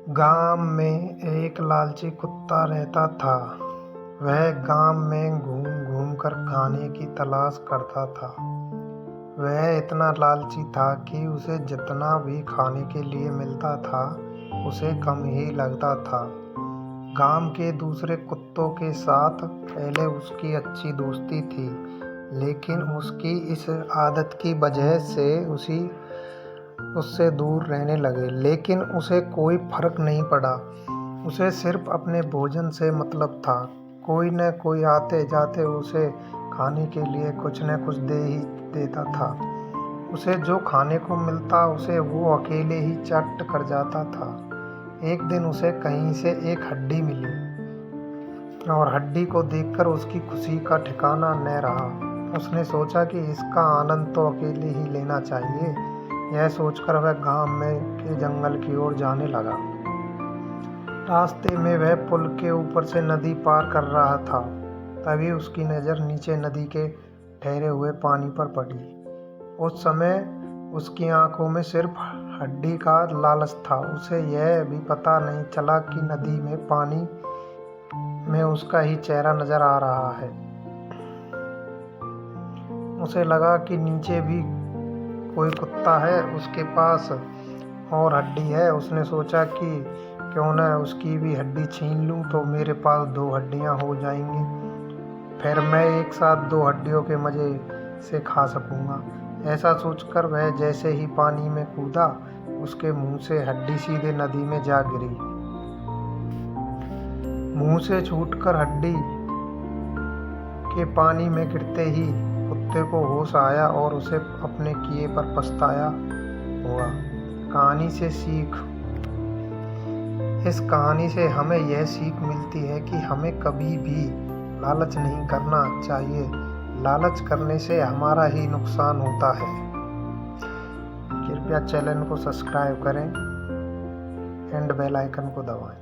गाँव में एक लालची कुत्ता रहता था। वह गाँव में घूम घूम कर खाने की तलाश करता था। वह इतना लालची था कि उसे जितना भी खाने के लिए मिलता था उसे कम ही लगता था। गाँव के दूसरे कुत्तों के साथ पहले उसकी अच्छी दोस्ती थी, लेकिन उसकी इस आदत की वजह से उससे दूर रहने लगे। लेकिन उसे कोई फर्क नहीं पड़ा। उसे सिर्फ अपने भोजन से मतलब था। कोई न कोई आते जाते उसे खाने के लिए कुछ न कुछ दे ही देता था। उसे जो खाने को मिलता उसे वो अकेले ही चट कर जाता था। एक दिन उसे कहीं से एक हड्डी मिली और हड्डी को देखकर उसकी खुशी का ठिकाना न रहा। उसने सोचा कि इसका आनंद तो अकेले ही लेना चाहिए। यह सोचकर वह गांव में के जंगल की ओर जाने लगा। रास्ते में वह पुल के ऊपर से नदी पार कर रहा था। तभी उसकी नज़र नीचे नदी के ठहरे हुए पानी पर पड़ी। उस समय उसकी आंखों में सिर्फ हड्डी का लालच था। उसे यह भी पता नहीं चला कि नदी में पानी में उसका ही चेहरा नजर आ रहा है। उसे लगा कि नीचे भी कोई कुत्ता है, उसके पास और हड्डी है। उसने सोचा कि क्यों न उसकी भी हड्डी छीन लूं तो मेरे पास 2 हड्डियां हो जाएंगी। फिर मैं एक साथ 2 हड्डियों के मज़े से खा सकूंगा। ऐसा सोचकर वह जैसे ही पानी में कूदा, उसके मुंह से हड्डी सीधे नदी में जा गिरी। मुंह से छूटकर हड्डी के पानी में गिरते ही कुत्ते को होश आया और उसे अपने किए पर पछताया हुआ। कहानी से सीख। इस कहानी से हमें यह सीख मिलती है कि हमें कभी भी लालच नहीं करना चाहिए। लालच करने से हमारा ही नुकसान होता है। कृपया चैनल को सब्सक्राइब करें एंड बेल आइकन को दबाएं।